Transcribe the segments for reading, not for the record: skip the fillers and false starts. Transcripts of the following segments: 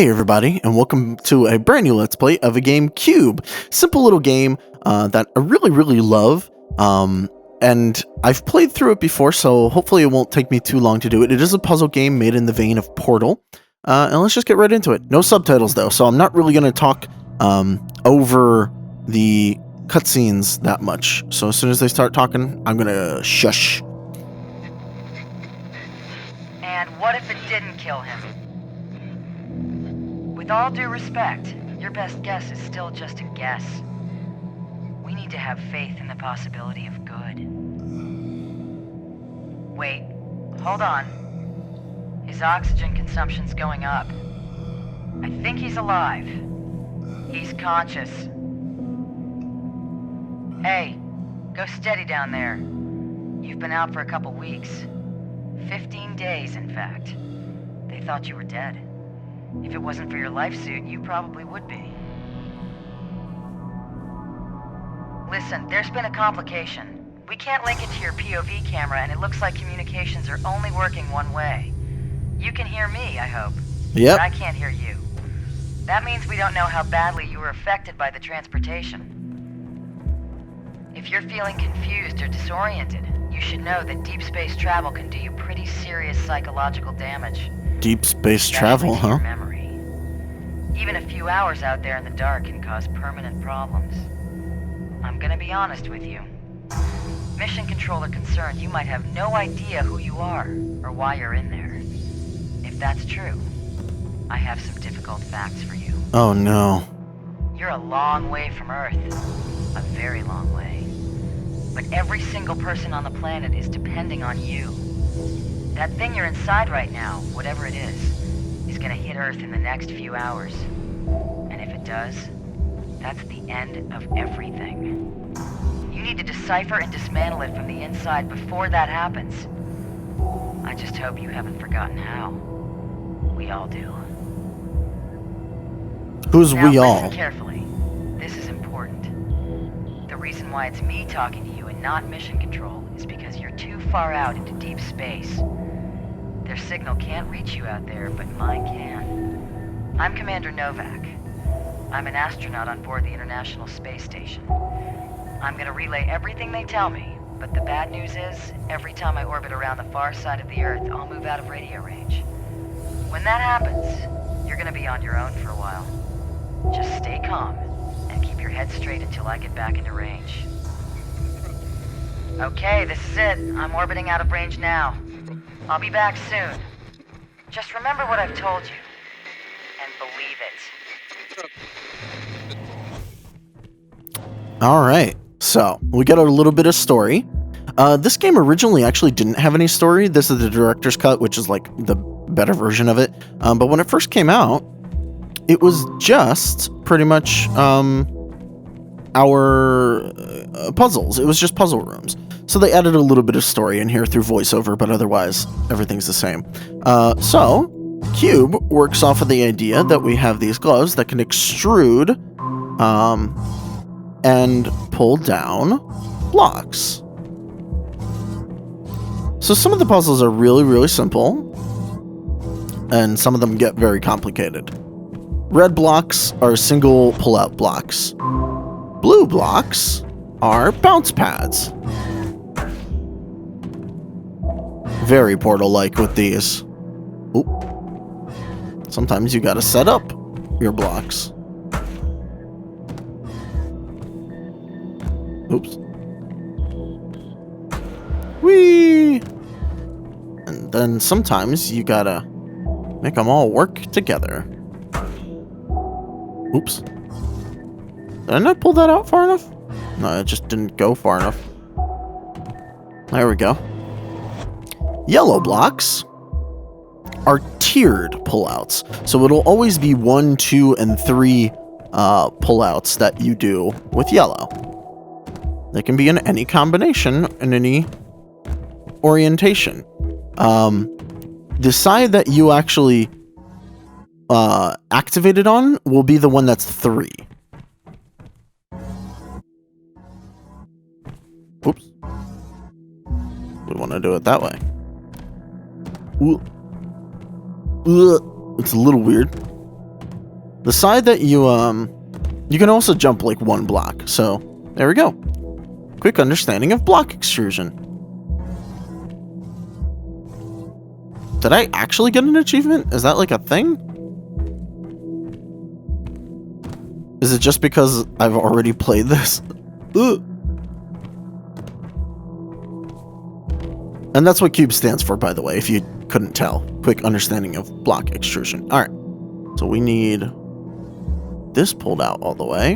Hey everybody, and welcome to a brand new Let's Play of a game, Q.U.B.E. Simple little game that I really love, and I've played through it before, so hopefully it won't take me too long to do it. It is a puzzle game made in the vein of Portal, and let's just get right into it. No subtitles though, so I'm not really going to talk over the cutscenes that much. So as soon as they start talking, I'm going to shush. And what if it didn't kill him? With all due respect, your best guess is still just a guess. We need to have faith in the possibility of good. Wait, hold on. His oxygen consumption's going up. I think he's alive. He's conscious. Hey, go steady down there. You've been out for a couple weeks. 15 days, in fact. They thought you were dead. If it wasn't for your life suit, you probably would be. Listen, there's been a complication. We can't link it to your POV camera, and it looks like communications are only working one way. You can hear me, I hope. Yep. But I can't hear you. That means we don't know how badly you were affected by the transportation. If you're feeling confused or disoriented, you should know that deep space travel can do you pretty serious psychological damage. Deep space travel, huh? Memory. Even a few hours out there in the dark can cause permanent problems. I'm gonna be honest with you. Mission control are concerned you might have no idea who you are or why you're in there. If that's true, I have some difficult facts for you. Oh no. You're a long way from Earth. A very long way. But every single person on the planet is depending on you. That thing you're inside right now, whatever it is gonna hit Earth in the next few hours. And if it does, that's the end of everything. You need to decipher and dismantle it from the inside before that happens. I just hope you haven't forgotten how. We all do. Who's now, we all? Listen carefully. This is important. The reason why it's me talking to you and not mission control is because you're too far out into deep space. Their signal can't reach you out there, but mine can. I'm Commander Novak. I'm an astronaut on board the International Space Station. I'm gonna relay everything they tell me, but the bad news is, every time I orbit around the far side of the Earth, I'll move out of radio range. When that happens, you're gonna be on your own for a while. Just stay calm, and keep your head straight until I get back into range. Okay, this is it. I'm orbiting out of range now. I'll be back soon. Just remember what I've told you, and believe it. Alright, so we got a little bit of story. This game originally actually didn't have any story. This is the director's cut, which is like the better version of it. But when it first came out, it was just pretty much our puzzles. It was just puzzle rooms. So they added a little bit of story in here through voiceover, but otherwise everything's the same. So Q.U.B.E. works off of the idea that we have these gloves that can extrude and pull down blocks. So some of the puzzles are really simple, and some of them get very complicated. Red blocks are single pull-out blocks. Blue blocks are bounce pads. Very Portal-like with these. Oop. Sometimes you gotta set up your blocks. Oops. Whee! And then sometimes you gotta make them all work together. Oops. Did I not pull that out far enough? No, it just didn't go far enough. There we go. Yellow blocks are tiered pullouts. So it'll always be 1, 2, and 3 pullouts that you do with yellow. They can be in any combination, in any orientation. The side that you actually activate it on will be the one that's 3. Oops. We want to do it that way. Ooh. It's a little weird. The side that you can also jump like one block. So there we go. Quick understanding of block extrusion. Did I actually get an achievement? Is that like a thing? Is it just because I've already played this? Ugh. And that's what Q.U.B.E stands for, by the way, if you couldn't tell. Quick understanding of block extrusion. All right. So we need this pulled out all the way.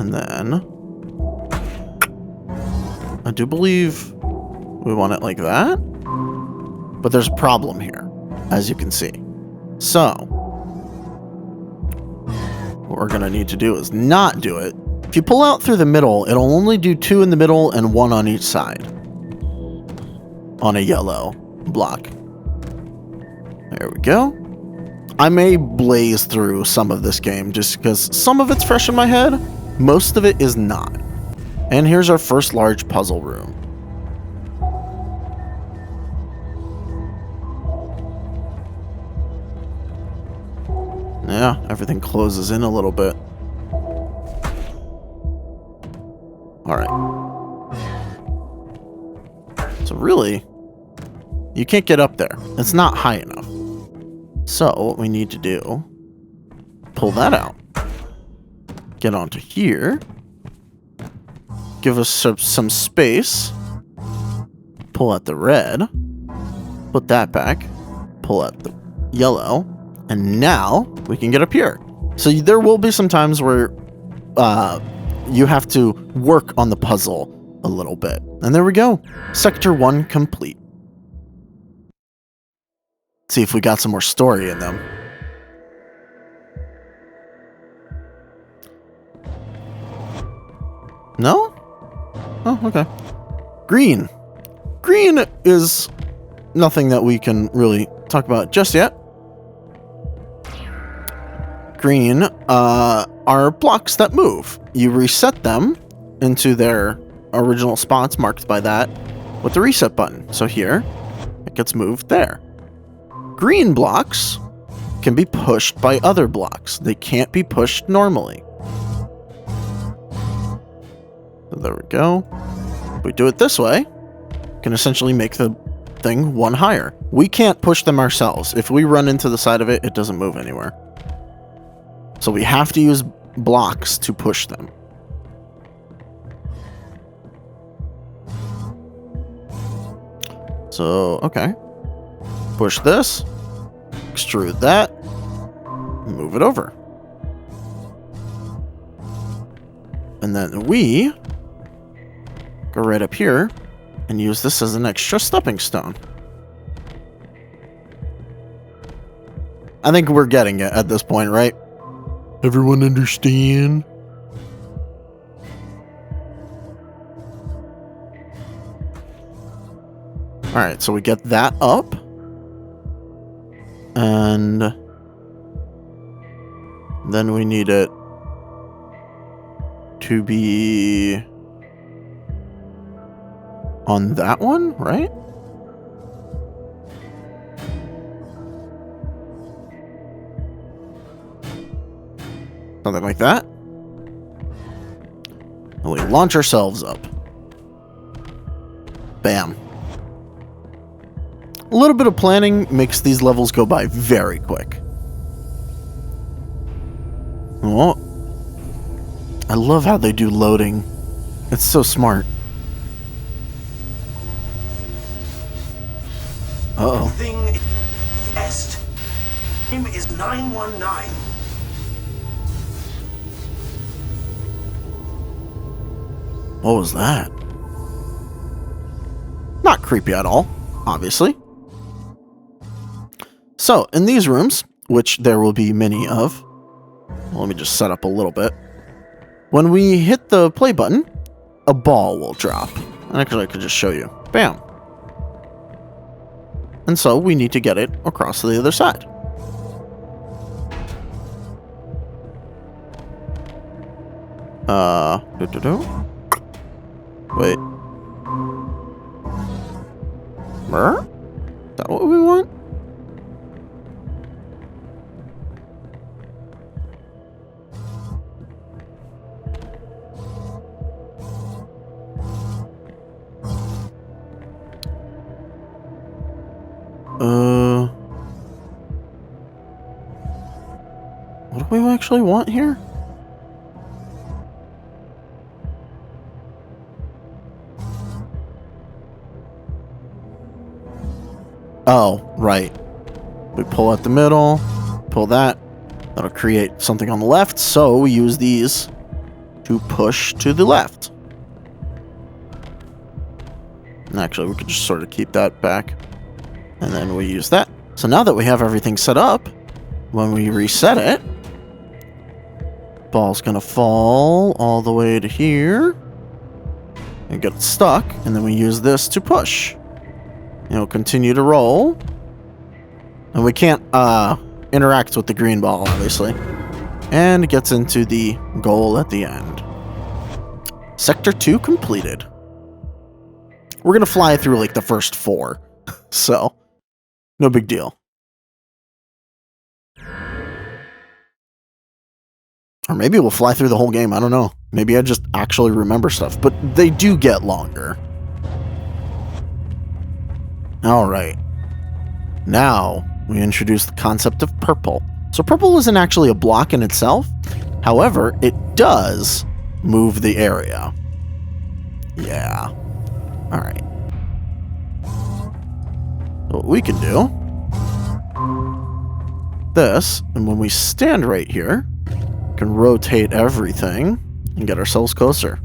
And then I do believe we want it like that. But there's a problem here, as you can see. So what we're going to need to do is not do it. If you pull out through the middle, it'll only do 2 in the middle and 1 on each side on a yellow block. There we go. I may blaze through some of this game just because some of it's fresh in my head. Most of it is not. And here's our first large puzzle room. Yeah, everything closes in a little bit. Alright. So really, you can't get up there. It's not high enough. So what we need to do, pull that out. Get onto here. Give us some space. Pull out the red. Put that back. Pull out the yellow. And now we can get up here. So there will be some times where you have to work on the puzzle a little bit. And there we go. Sector 1 complete. See if we got some more story in them. No? Oh, okay. Green. Green is nothing that we can really talk about just yet. Green are blocks that move. You reset them into their original spots marked by that with the reset button. So here, it gets moved there. Green blocks can be pushed by other blocks. They can't be pushed normally. So there we go. If we do it this way, we can essentially make the thing 1 higher. We can't push them ourselves. If we run into the side of it, it doesn't move anywhere. So we have to use blocks to push them. So, okay. Push this. Extrude that. Move it over. And then we go right up here and use this as an extra stepping stone. I think we're getting it at this point, right? Everyone understand? Alright, so we get that up. And then we need it to be on that one, right? Something like that. And we launch ourselves up. Bam. A little bit of planning makes these levels go by very quick. Oh. I love how they do loading. It's so smart. Uh-oh. Thing est. Name is 919. What was that? Not creepy at all, obviously. So, in these rooms, which there will be many of, well, let me just set up a little bit. When we hit the play button, a ball will drop. And actually, I could just show you. Bam. And so, we need to get it across to the other side. Wait. Is that what we want? What do we actually want here? Oh, right. We pull out the middle, pull that. That'll create something on the left, so we use these to push to the left. And actually, we could just sort of keep that back. And then we use that. So now that we have everything set up, when we reset it, ball's gonna fall all the way to here and get stuck, and then we use this to push. It'll continue to roll. And we can't interact with the green ball, obviously. And it gets into the goal at the end. Sector 2 completed. We're gonna fly through like the first 4. So, no big deal. Or maybe we'll fly through the whole game, I don't know. Maybe I just actually remember stuff, but they do get longer. Alright. Now, we introduce the concept of purple. So purple isn't actually a block in itself. However, it does move the area. Yeah. Alright. What we can do... this, and when we stand right here, we can rotate everything and get ourselves closer.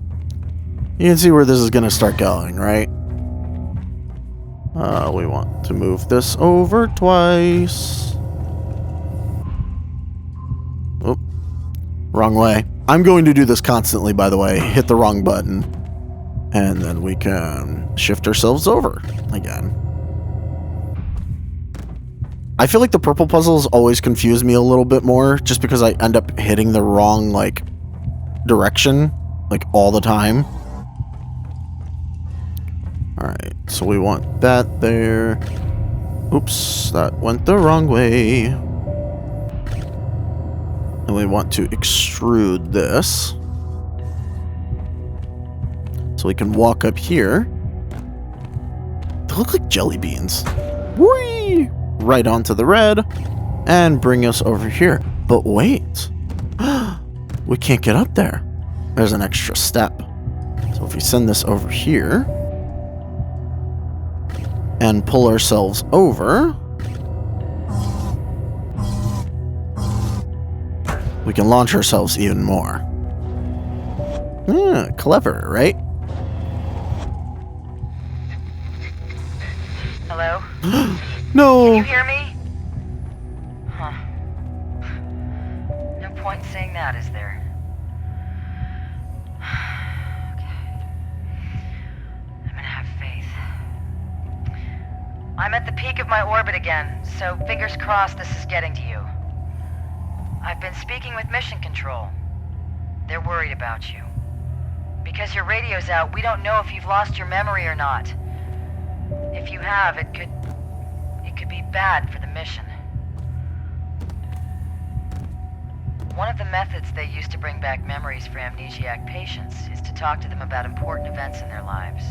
You can see where this is going to start going, right? We want to move this over twice. Oh, wrong way. I'm going to do this constantly, by the way. Hit the wrong button. And then we can shift ourselves over again. I feel like the purple puzzles always confuse me a little bit more, just because I end up hitting the wrong, like, direction, like, all the time. Alright, so we want that there. Oops, that went the wrong way. And we want to extrude this. So we can walk up here. They look like jelly beans. Whee! Right onto the red. And bring us over here. But wait. We can't get up there. There's an extra step. So if we send this over here... and pull ourselves over, we can launch ourselves even more. Yeah, clever, right? Hello? No! Can you hear me? Huh. No point in saying that, is there? I'm at the peak of my orbit again, so fingers crossed this is getting to you. I've been speaking with Mission Control. They're worried about you. Because your radio's out, we don't know if you've lost your memory or not. If you have, it could be bad for the mission. One of the methods they use to bring back memories for amnesiac patients is to talk to them about important events in their lives.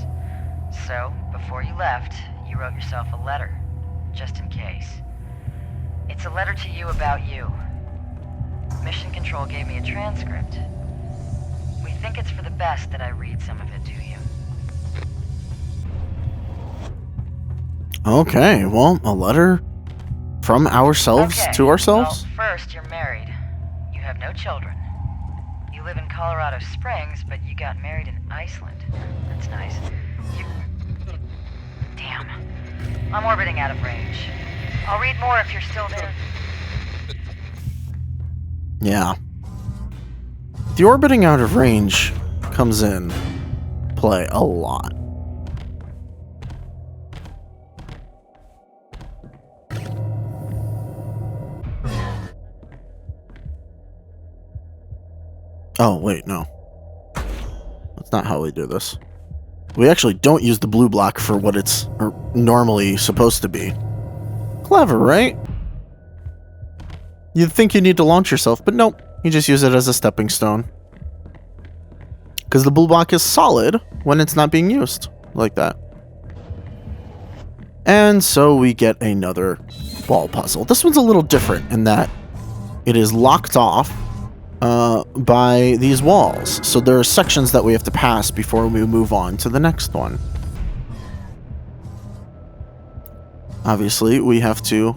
So, before you left, you wrote yourself a letter, just in case. It's a letter to you about you. Mission Control gave me a transcript. We think it's for the best that I read some of it to you. Okay, well, a letter from ourselves to ourselves? Well, first, you're married. You have no children. You live in Colorado Springs, but you got married in Iceland. That's nice. Damn. I'm orbiting out of range. I'll read more if you're still there. Yeah. The orbiting out of range comes in play a lot. Oh, wait, no. That's not how we do this. We actually don't use the blue block for what it's normally supposed to be. Clever, right? You'd think you need to launch yourself, but nope. You just use it as a stepping stone. Because the blue block is solid when it's not being used. Like that. And so we get another wall puzzle. This one's a little different in that it is locked off by these walls. So there are sections that we have to pass before we move on to the next one. Obviously, we have to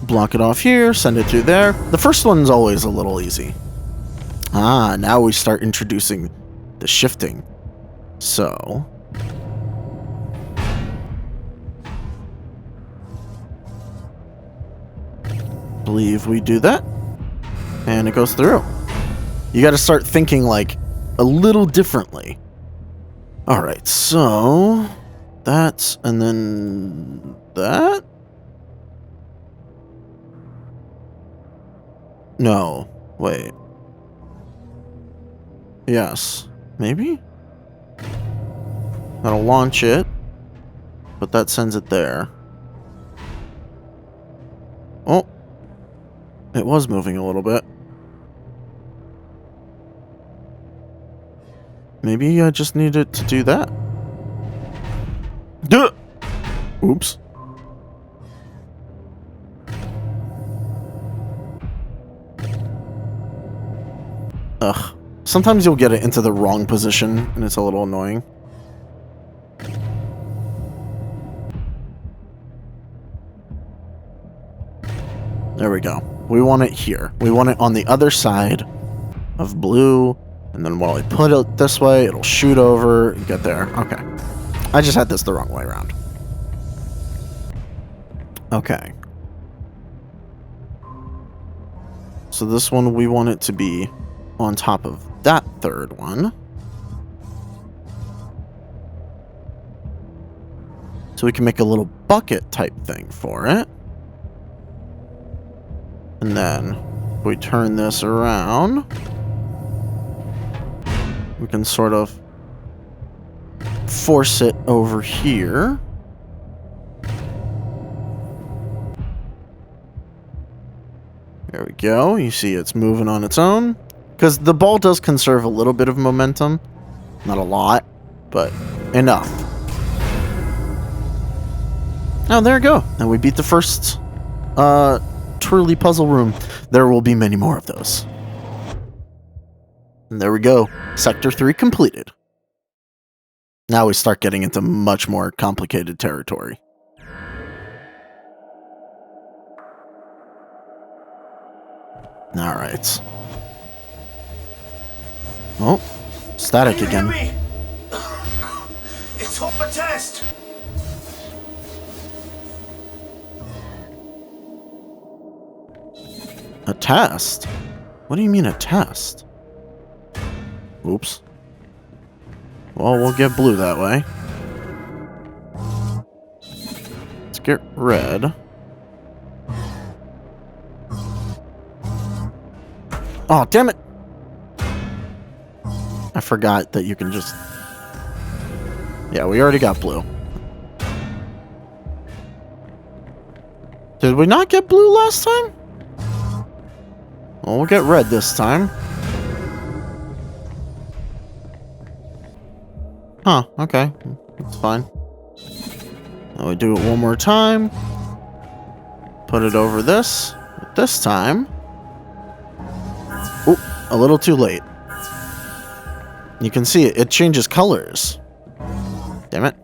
block it off here, send it through there. The first one's always a little easy. Ah, now we start introducing the shifting. So... believe we do that. And it goes through. You gotta start thinking, like, a little differently. Alright, so... that, and then... that? No. Wait. Yes. Maybe? That'll launch it. But that sends it there. Oh. It was moving a little bit. Maybe I just needed to do that. Duh! Oops. Ugh. Sometimes you'll get it into the wrong position, and it's a little annoying. There we go. We want it here. We want it on the other side of blue, and then while I put it this way, it'll shoot over and get there. Okay. I just had this the wrong way around. Okay. So this one, we want it to be on top of that third one. So we can make a little bucket type thing for it. And then if we turn this around, we can sort of force it over here. There we go. You see it's moving on its own. Because the ball does conserve a little bit of momentum. Not a lot, but enough. Oh, there we go. And we beat the first twirly puzzle room. There will be many more of those. And there we go. Sector 3 completed. Now we start getting into much more complicated territory. Alright. Oh, static Can you hear again. me? It's off a test. A test? What do you mean a test? Oops. Well, we'll get blue that way. Let's get red. Oh, damn it! I forgot that you can just... Yeah, we already got blue. Did we not get blue last time? Well, we'll get red this time. Huh, okay. That's fine. Now we do it one more time. Put it over this. But this time... Oop, a little too late. You can see it. It changes colors. Damn it.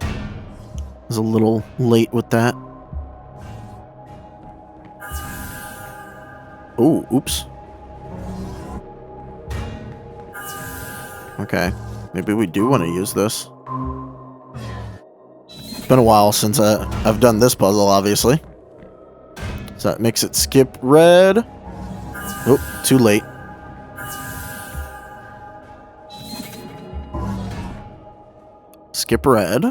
I was a little late with that. Oh, oops. Okay. Maybe we do want to use this. It's been a while since I've done this puzzle, obviously. So that makes it skip red. Oh, too late. Skip red.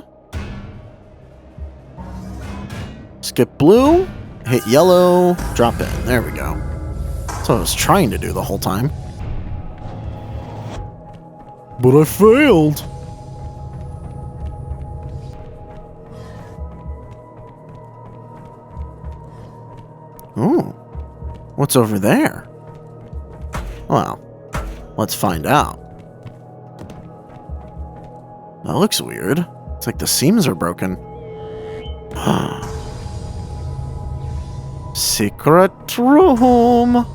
Skip blue. Hit yellow. Drop in. There we go. That's what I was trying to do the whole time. But I failed. Ooh. What's over there? Well, let's find out. That looks weird. It's like the seams are broken. Secret room.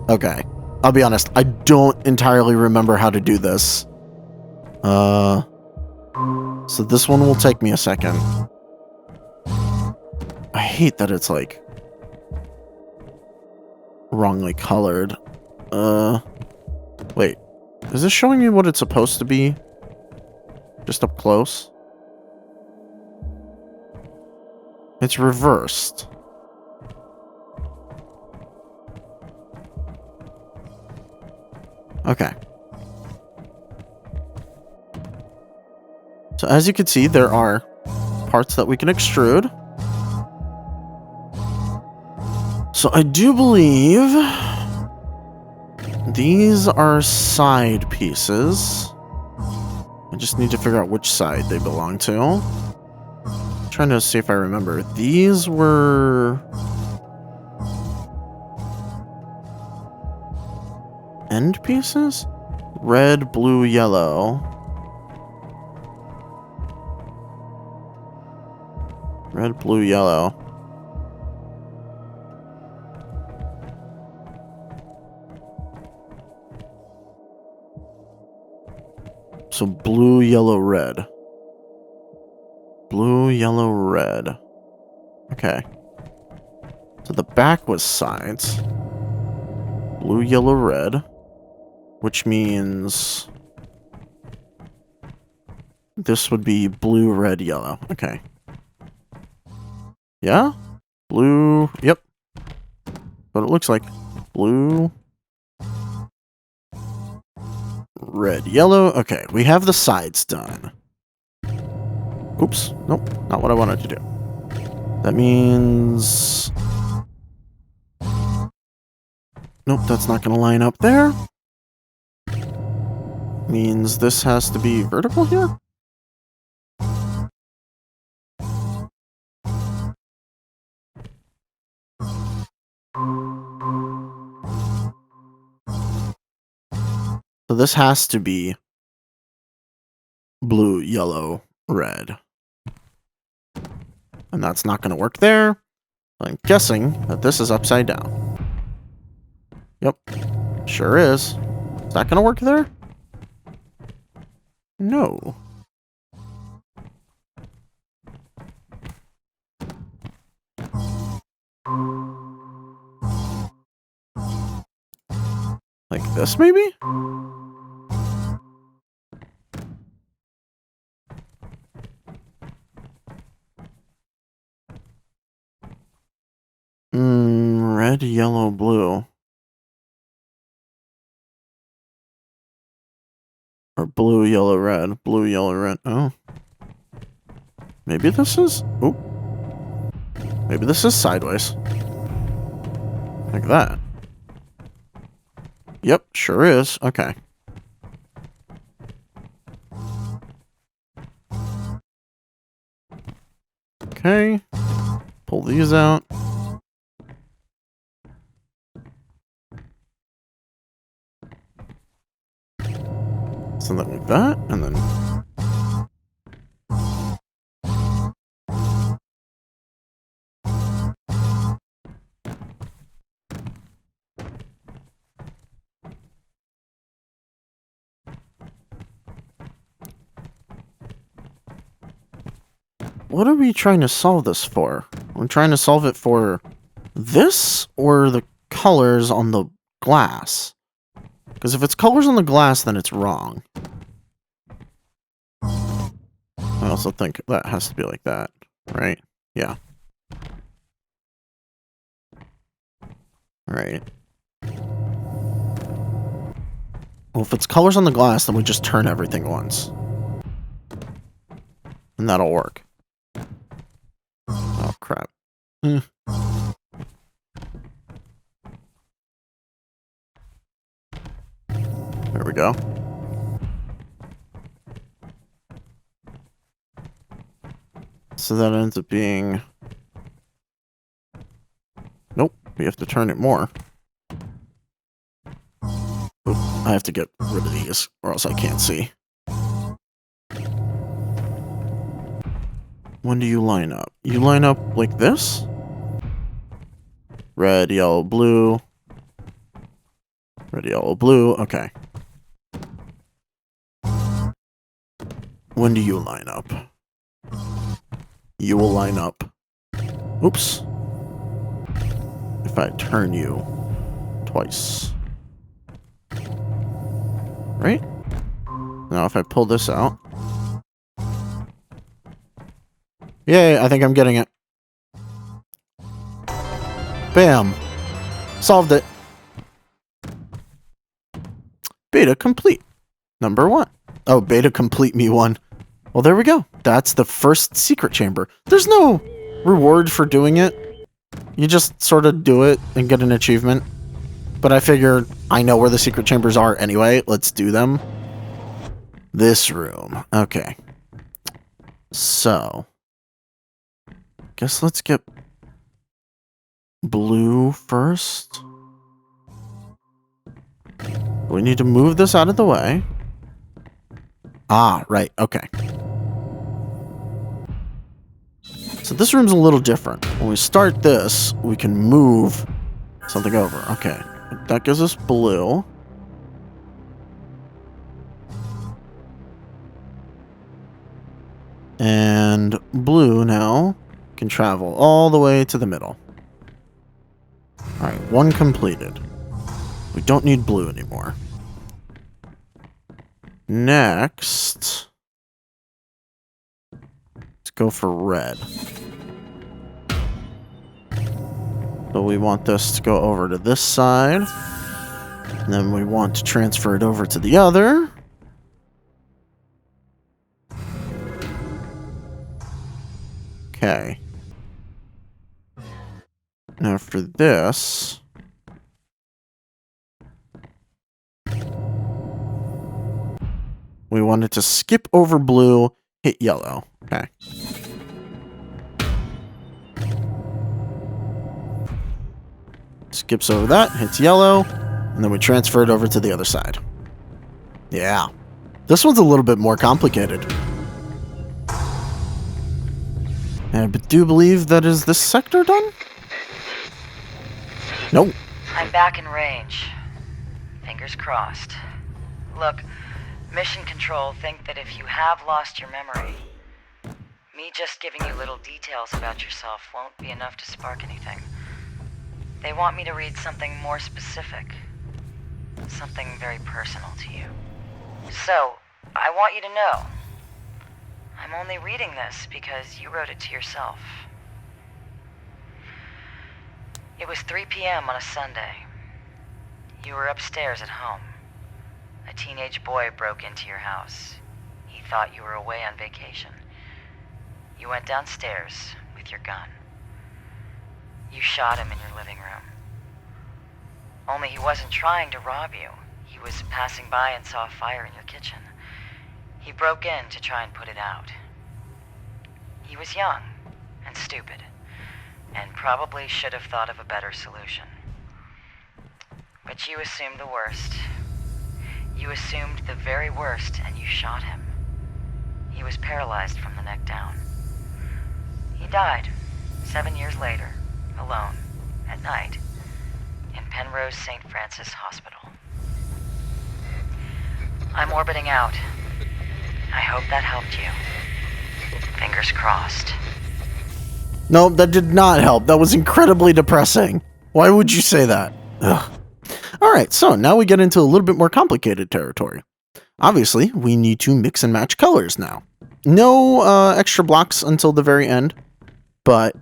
Okay. I'll be honest, I don't entirely remember how to do this. So this one will take me a second. I hate that it's like wrongly colored. Wait. Is this showing me what it's supposed to be? Just up close? It's reversed. Okay. So as you can see, there are parts that we can extrude. So I do believe these are side pieces. I just need to figure out which side they belong to. I'm trying to see if I remember. These were end pieces? Red, blue, yellow. Red, blue, yellow. So blue, yellow, red. Blue, yellow, red. Okay. So the back was sides. Blue, yellow, red. Which means this would be blue, red, yellow. Okay. Yeah? Blue. Yep. What it looks like. Blue. Red, yellow. Okay, we have the sides done. Oops. Nope. Not what I wanted to do. That means... Nope, that's not going to line up there. Means this has to be vertical here? So this has to be blue, yellow, red. And that's not going to work there. I'm guessing that this is upside down. Yep. Sure is. Is that going to work there? No. Like this, maybe? Red, yellow, blue. Or blue, yellow, red. Blue, yellow, red. Oh. Maybe this is... Oop. Maybe this is sideways. Like that. Yep, sure is. Okay. Okay. Pull these out. Something like that, and then... What are we trying to solve this for? We're trying to solve it for this or the colors on the glass? Because if it's colors on the glass, then it's wrong. I also think that has to be like that, right? Yeah. Right. Well, if it's colors on the glass, then we just turn everything once. And that'll work. Oh, crap. There we go. So that ends up being... Nope, we have to turn it more. Oop, I have to get rid of these, or else I can't see. When do you line up? You line up like this? Red, yellow, blue. Red, yellow, blue. Okay. When do you line up? You will line up. Oops. If I turn you twice. Right? Now if I pull this out. Yay, I think I'm getting it. Bam. Solved it. Beta complete. Number 1. Oh, beta complete me 1. Well, there we go. That's the first secret chamber. There's no reward for doing it. You just sort of do it and get an achievement. But I figured I know where the secret chambers are anyway. Let's do them. This room. Okay. So. Guess let's get blue first. We need to move this out of the way. Ah, right. Okay. So this room's a little different. When we start this, we can move something over. Okay. That gives us blue. And blue now can travel all the way to the middle. Alright, 1 completed. We don't need blue anymore. Next, let's go for red. So we want this to go over to this side. And then we want to transfer it over to the other. Okay. Now for this, we wanted to skip over blue, hit yellow. Okay. Skips over that, hits yellow, and then we transfer it over to the other side. Yeah. This one's a little bit more complicated. I do believe that is this sector done? Nope. I'm back in range. Fingers crossed. Look, Mission Control think that if you have lost your memory, me just giving you little details about yourself won't be enough to spark anything. They want me to read something more specific. Something very personal to you. So, I want you to know, I'm only reading this because you wrote it to yourself. It was 3 p.m. on a Sunday. You were upstairs at home. A teenage boy broke into your house. He thought you were away on vacation. You went downstairs with your gun. You shot him in your living room. Only he wasn't trying to rob you. He was passing by and saw a fire in your kitchen. He broke in to try and put it out. He was young and stupid, and probably should have thought of a better solution. But you assumed the worst. You assumed the very worst, and you shot him. He was paralyzed from the neck down. He died 7 years later, alone, at night, in Penrose St. Francis Hospital. I'm orbiting out. I hope that helped you. Fingers crossed. Nope, that did not help. That was incredibly depressing. Why would you say that? Ugh. Alright, so now we get into a little bit more complicated territory. Obviously, we need to mix and match colors now. No extra blocks until the very end, but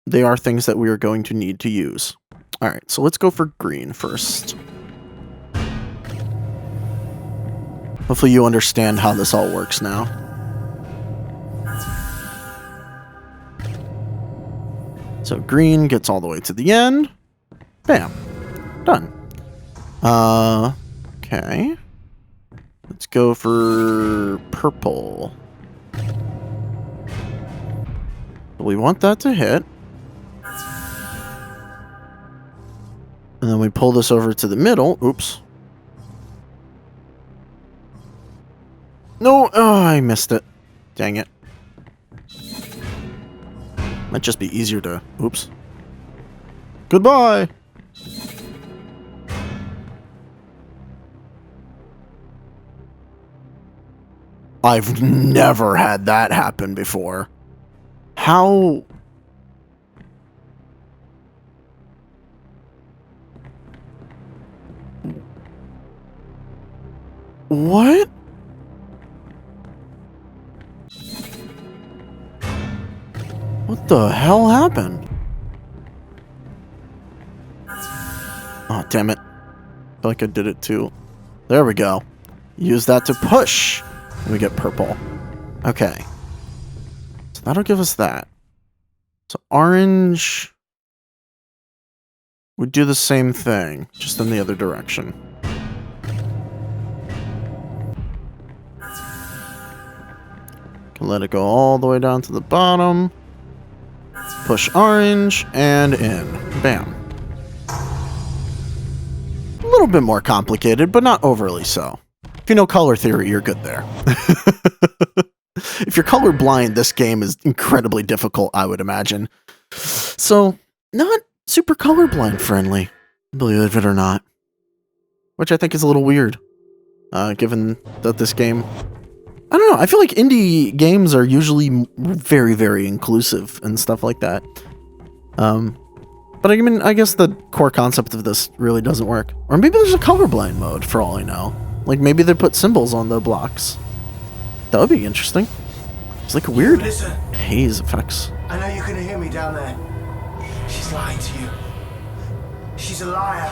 they are things that we are going to need to use. Alright, so let's go for green first. Hopefully you understand how this all works now. So green gets all the way to the end. Bam. Done. Okay. Let's go for purple. We want that to hit. And then we pull this over to the middle. Oops. No, oh, I missed it. Dang it. Might just be easier to... Oops. Goodbye! I've never had that happen before. How... What? What the hell happened? Oh, damn it. I feel like I did it too. There we go. Use that to push. We get purple. Okay. So that'll give us that. So orange would do the same thing, just in the other direction. Can let it go all the way down to the bottom. Push orange and in. Bam. A little bit more complicated, but not overly so. If you know color theory, you're good there. If you're colorblind, this game is incredibly difficult, I would imagine. So, not super colorblind friendly, believe it or not. Which I think is a little weird, given that this game... I don't know, I feel like indie games are usually very, very inclusive and stuff like that. But I mean, I guess the core concept of this really doesn't work. Or maybe there's a colorblind mode, for all I know. Like, maybe they put symbols on the blocks. That would be interesting. It's like weird haze effects. I know you can hear me down there. She's lying to you. She's a liar.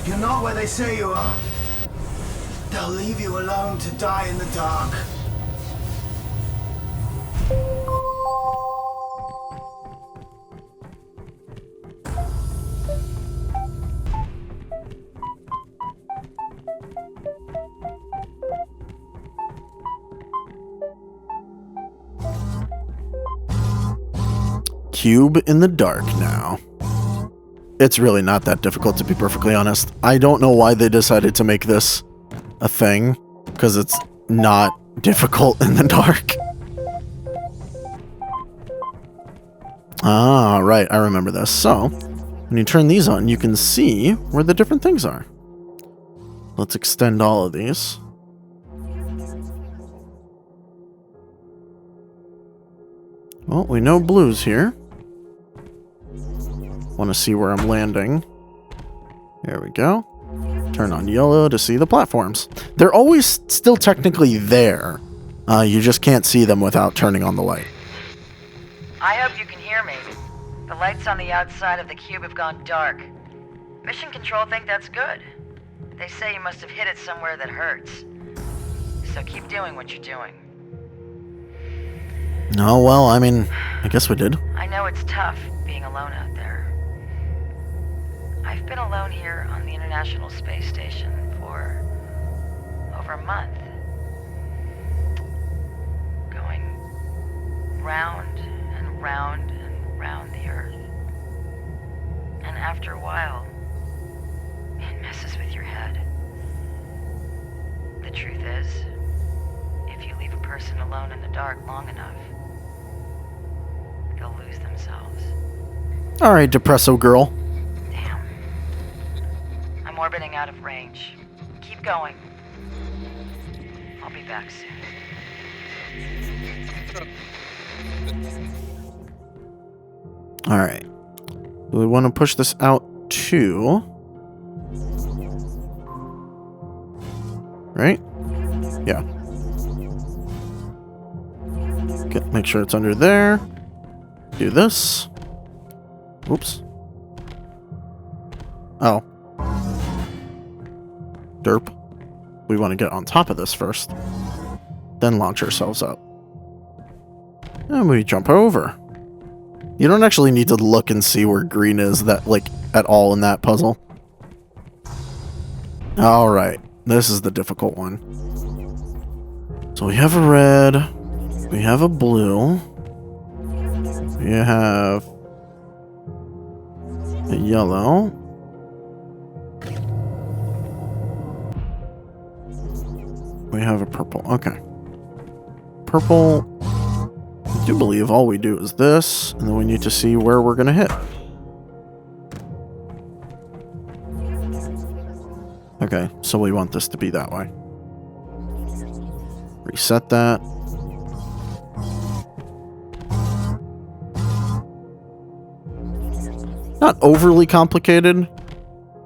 You're not where they say you are. They'll leave you alone to die in the dark. Cube in the dark now. It's really not that difficult, to be perfectly honest. I don't know why they decided to make this a thing, because it's not difficult in the dark. Ah, right, I remember this. So, when you turn these on, you can see where the different things are. Let's extend all of these. Well, we know blue's here. Want to see where I'm landing. There we go. Turn on yellow to see the platforms. They're always still technically there. You just can't see them without turning on the light. I hope you can hear me. The lights on the outside of the cube have gone dark. Mission Control think that's good. They say you must have hit it somewhere that hurts. So keep doing what you're doing. Oh, well, I mean, I guess we did. I know it's tough being alone out there. I've been alone here on the International Space Station for over a month. Going round and round and round the Earth. And after a while, it messes with your head. The truth is, if you leave a person alone in the dark long enough, they'll lose themselves. Alright, Depresso girl. Damn. I'm orbiting out of range. Keep going. I'll be back soon. Alright. We want to push this out too. Right? Yeah. Okay, make sure it's under there. Do this. Oops. Oh. Derp. We want to get on top of this first. Then launch ourselves up. And we jump over. You don't actually need to look and see where green is that at all in that puzzle. Alright. This is the difficult one. So we have a red. We have a blue. We have a yellow. We have a purple. Okay. Purple I do believe all we do is this, and then we need to see where we're going to hit. Okay, so we want this to be that way. Reset that. Not overly complicated,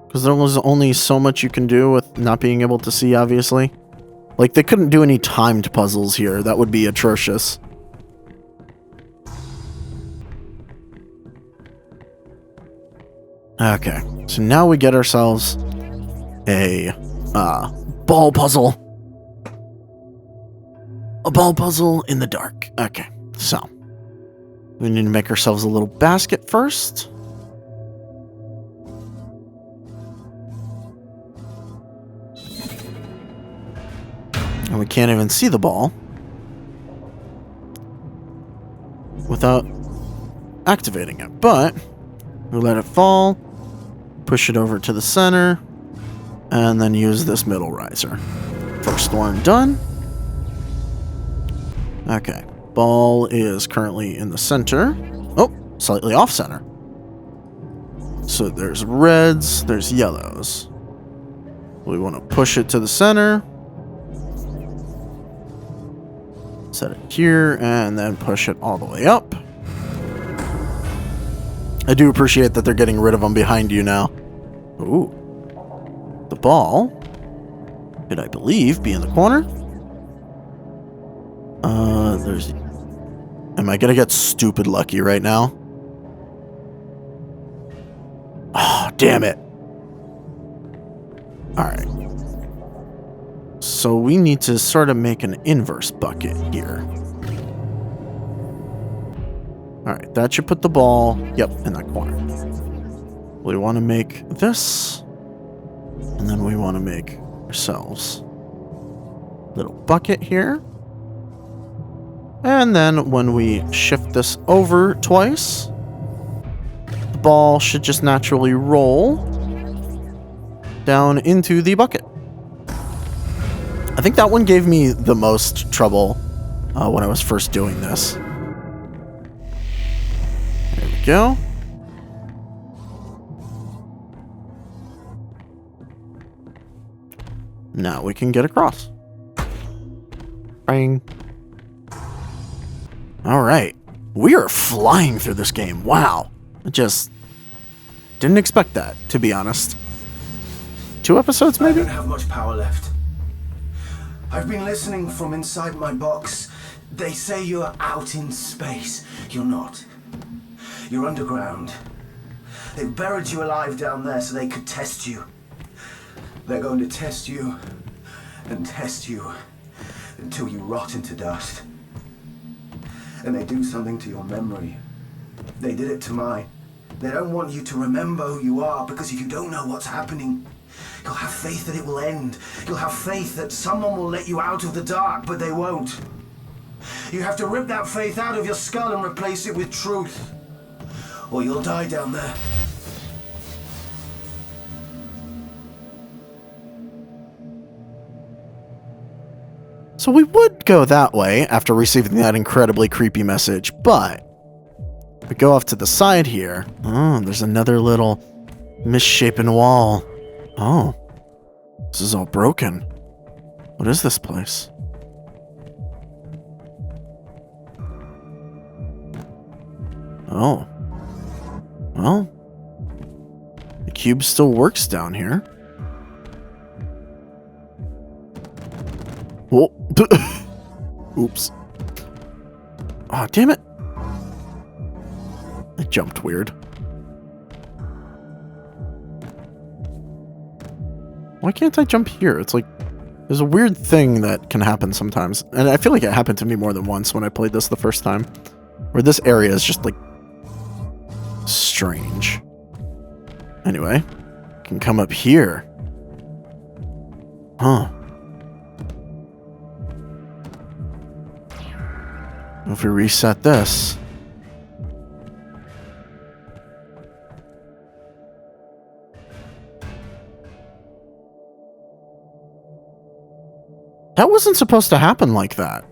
because there was only so much you can do with not being able to see, obviously. Like, they couldn't do any timed puzzles here. That would be atrocious. Okay, so now we get ourselves a ball puzzle. A ball puzzle in the dark. Okay, so we need to make ourselves a little basket first. And we can't even see the ball without activating it. But we let it fall, push it over to the center, and then use this middle riser. First one done. Okay, ball is currently in the center. Oh, slightly off center. So there's reds, there's yellows. We want to push it to the center. Set it here, and then push it all the way up. I do appreciate that they're getting rid of them behind you now. Ooh. The ball could, I believe, be in the corner. There's... Am I gonna get stupid lucky right now? Oh, damn it. Alright. So we need to sort of make an inverse bucket here. Alright, that should put the ball, yep, in that corner. We want to make this, and then we want to make ourselves a little bucket here. And then when we shift this over twice, the ball should just naturally roll down into the bucket. I think that one gave me the most trouble when I was first doing this. There we go. Now we can get across. Bang. Alright. We are flying through this game. Wow. I just didn't expect that, to be honest. 2 episodes, maybe? I don't have much power left. I've been listening from inside my box. They say you're out in space. You're not. You're underground. They've buried you alive down there so they could test you. They're going to test you and test you until you rot into dust. And they do something to your memory. They did it to mine. They don't want you to remember who you are, because if you don't know what's happening, you'll have faith that it will end. You'll have faith that someone will let you out of the dark, but they won't. You have to rip that faith out of your skull and replace it with truth, or you'll die down there. So we would go that way after receiving that incredibly creepy message, but we go off to the side here. Oh, there's another little misshapen wall. Oh, this is all broken. What is this place? Oh. Well, the cube still works down here. Whoa. Oops. Oh, damn it. I jumped weird. Why can't I jump here? It's like, there's a weird thing that can happen sometimes. And I feel like it happened to me more than once when I played this the first time. Where this area is just like, strange. Anyway, I can come up here. Huh. If we reset this. That wasn't supposed to happen like that.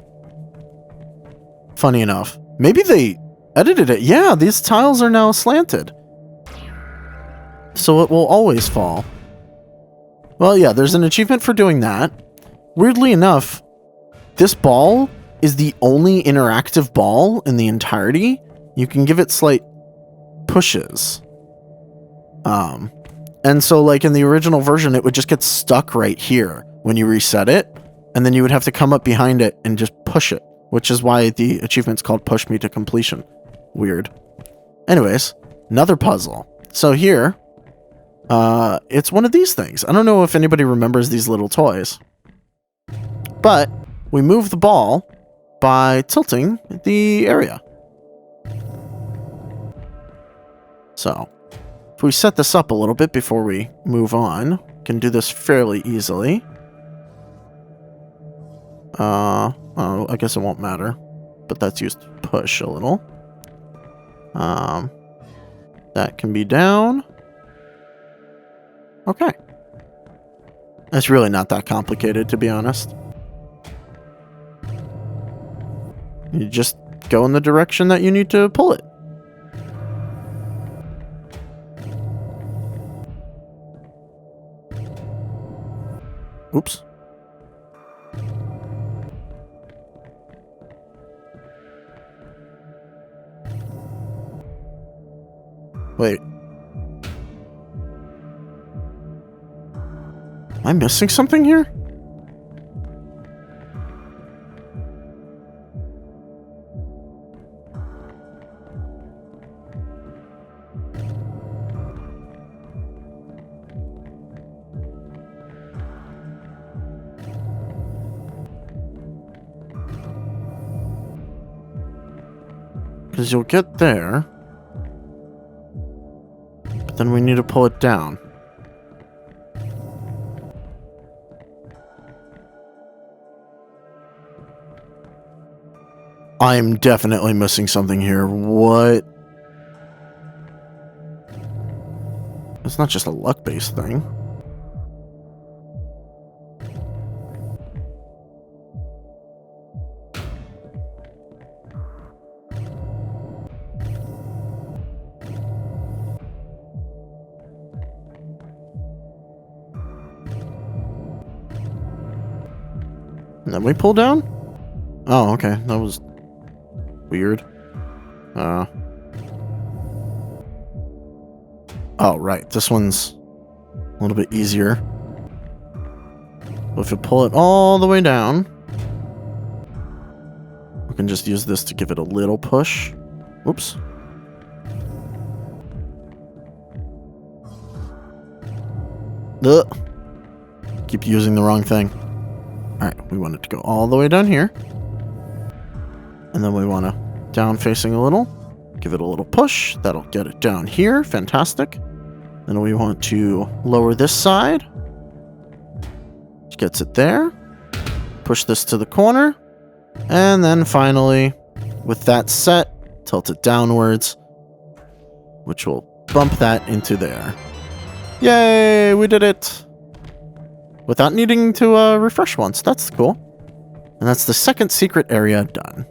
funny enough. Maybe they edited it. Yeah, these tiles are now slanted. So it will always fall. Well, yeah, there's an achievement for doing that. Weirdly enough, this ball is the only interactive ball in the entirety. You can give it slight pushes. And so like in the original version, it would just get stuck right here when you reset it. And then you would have to come up behind it and just push it, which is why the achievement's called Push Me to Completion. Weird. Anyways, another puzzle. So here, it's one of these things. I don't know if anybody remembers these little toys. But we move the ball by tilting the area. So, if we set this up a little bit before we move on, we can do this fairly easily. Oh, I guess it won't matter, but that's used to push a little. That can be down. Okay. It's really not that complicated, to be honest. You just go in the direction that you need to pull it. Oops. Wait. Am I missing something here? Because you'll get there. But then we need to pull it down. I am definitely missing something here. What? It's not just a luck-based thing. And then we pull down? Oh, okay. That was weird. Oh, right. This one's a little bit easier. But if you pull it all the way down, we can just use this to give it a little push. Whoops. Ugh. Keep using the wrong thing. Alright, we want it to go all the way down here. And then we want to down facing a little. Give it a little push. That'll get it down here. Fantastic. Then we want to lower this side. Which gets it there. Push this to the corner. And then finally, with that set, tilt it downwards. Which will bump that into there. Yay! We did it! Without needing to refresh once. That's cool. And that's the second secret area done.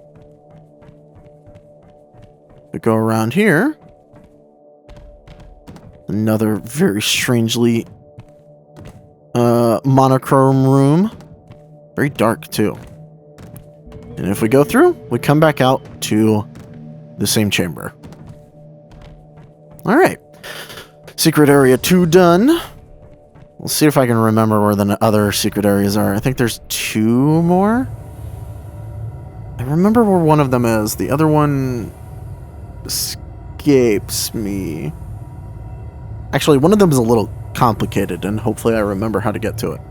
We go around here. Another very strangely monochrome room. Very dark, too. And if we go through, we come back out to the same chamber. Alright. Secret area 2 done. We'll see if I can remember where the other secret areas are. I think there's 2 more. I remember where one of them is. The other one escapes me. Actually, one of them is a little complicated, and hopefully I remember how to get to it.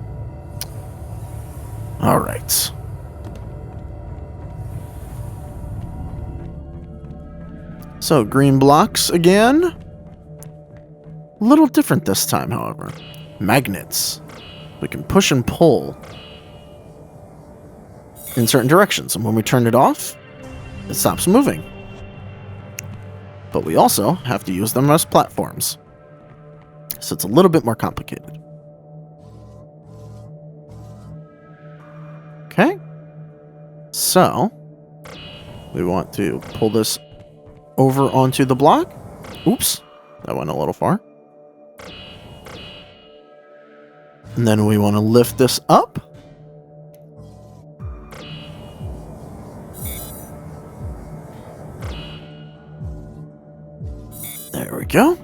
Alright. So, green blocks again. A little different this time, however. Magnets. We can push and pull in certain directions, and when we turn it off, it stops moving. But we also have to use them as platforms. So it's a little bit more complicated. Okay. So, We want to pull this over onto the block. Oops, that went a little far. And then we want to lift this up. There we go.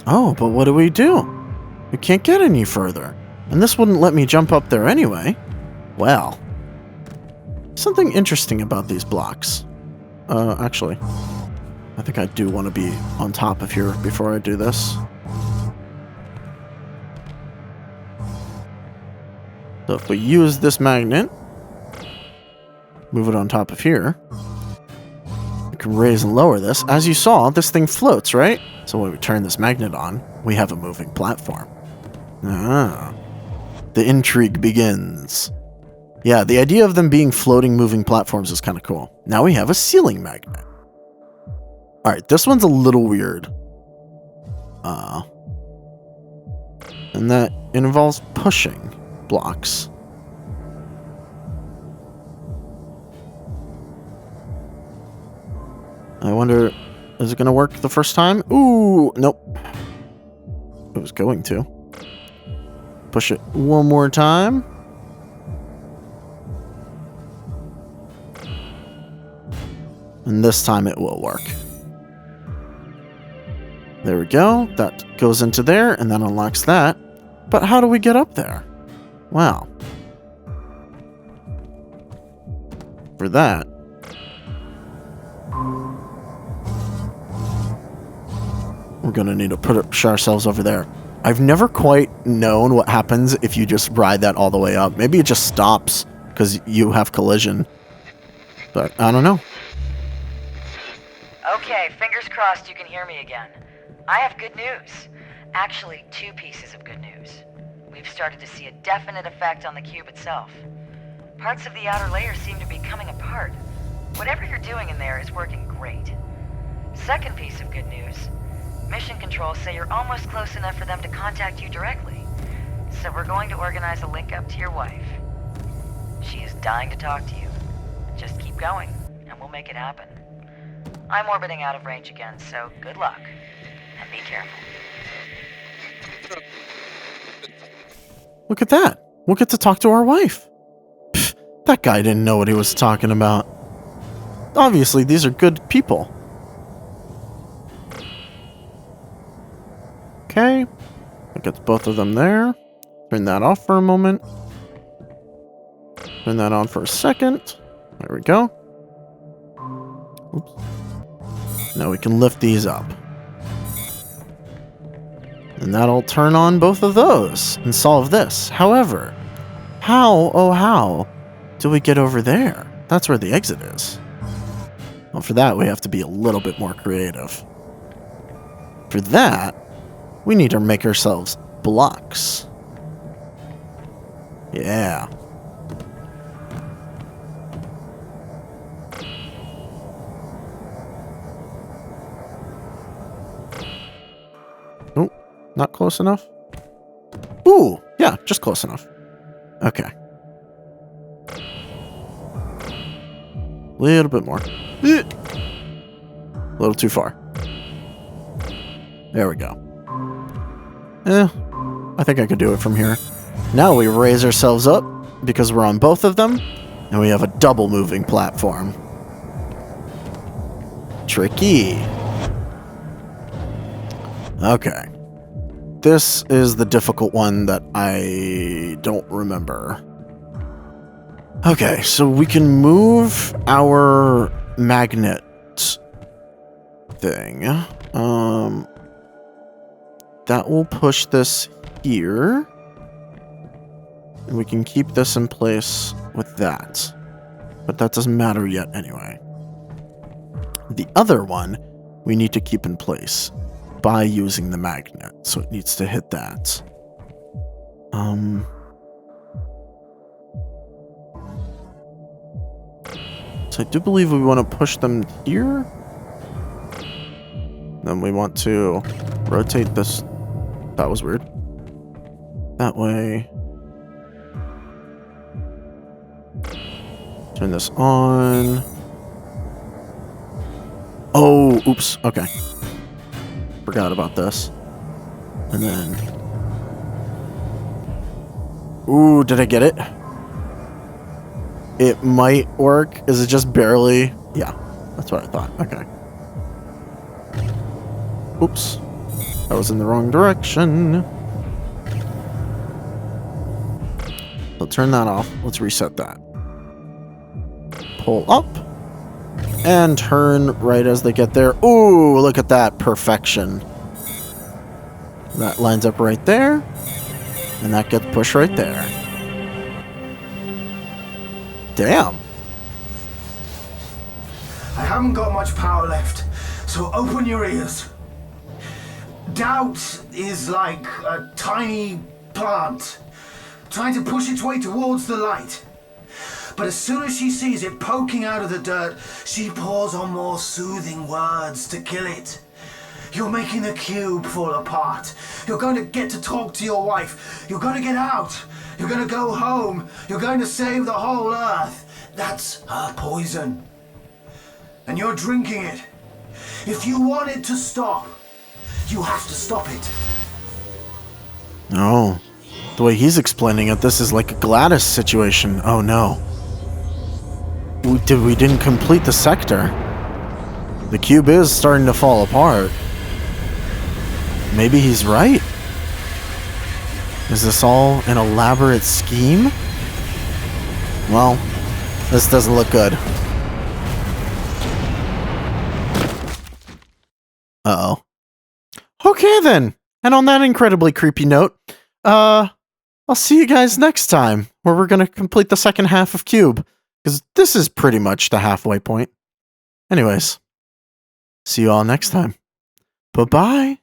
Oh, but what do? We can't get any further. And this wouldn't let me jump up there anyway. Well. Something interesting about these blocks. Actually, I think I do want to be on top of here before I do this. So if we use this magnet, move it on top of here, we can raise and lower this. As you saw, this thing floats, right? So when we turn this magnet on, we have a moving platform. Ah. The intrigue begins. Yeah, the idea of them being floating moving platforms is kind of cool. Now we have a ceiling magnet. Alright, this one's a little weird. And that involves pushing blocks. I wonder, is it going to work the first time? Ooh, nope. It was going to. Push it one more time. And this time it will work. There we go. That goes into there, and that unlocks that. But how do we get up there? Wow. For that, we're going to need to push ourselves over there. I've never quite known what happens if you just ride that all the way up. Maybe it just stops because you have collision. But I don't know. Okay, fingers crossed you can hear me again. I have good news. Actually, two pieces of good news. We've started to see a definite effect on the cube itself. Parts of the outer layer seem to be coming apart. Whatever you're doing in there is working great. Second piece of good news. Mission Control say you're almost close enough for them to contact you directly. So we're going to organize a link up to your wife. She is dying to talk to you. Just keep going, and we'll make it happen. I'm orbiting out of range again, so good luck. And be careful. Look at that. We'll get to talk to our wife. Pfft, that guy didn't know what he was talking about. Obviously, these are good people. Okay. That gets both of them there. Turn that off for a moment. Turn that on for a second. There we go. Oops. Now we can lift these up. And that'll turn on both of those and solve this. However, how do we get over there? That's where the exit is. Well, for that, we have to be a little bit more creative. For that, we need to make ourselves blocks. Yeah. Oh, not close enough? Ooh, yeah, just close enough. Okay. A little bit more. A little too far. There we go. I think I could do it from here. Now we raise ourselves up because we're on both of them, and we have a double moving platform. Tricky. Okay. This is the difficult one that I don't remember. Okay, so we can move our magnet thing. That will push this here. And we can keep this in place with that. But that doesn't matter yet anyway. The other one we need to keep in place by using the magnet. So it needs to hit that. So I do believe we want to push them here. Then we want to rotate this. That was weird. That way. Turn this on. Oh, oops. Okay. Forgot about this. And then... Ooh, did I get it? It might work. Is it just barely? Yeah, that's what I thought. Okay. Oops. I was in the wrong direction. So turn that off. Let's reset that. Pull up. And turn right as they get there. Ooh, look at that. Perfection. That lines up right there. And that gets pushed right there. Damn. I haven't got much power left, so open your ears. Doubt is like a tiny plant trying to push its way towards the light. But as soon as she sees it poking out of the dirt, she pours on more soothing words to kill it. You're making the cube fall apart. You're going to get to talk to your wife. You're going to get out. You're going to go home. You're going to save the whole earth. That's her poison. And you're drinking it. If you want it to stop, you have to stop it. Oh. The way he's explaining it, this is like a Gladys situation. Oh no. We didn't complete the sector. The cube is starting to fall apart. Maybe he's right. Is this all an elaborate scheme? Well, this doesn't look good. Uh-oh. Okay then. And on that incredibly creepy note, I'll see you guys next time, where we're gonna complete the second half of Q.U.B.E. Because this is pretty much the halfway point. Anyways, see you all next time. Bye-bye.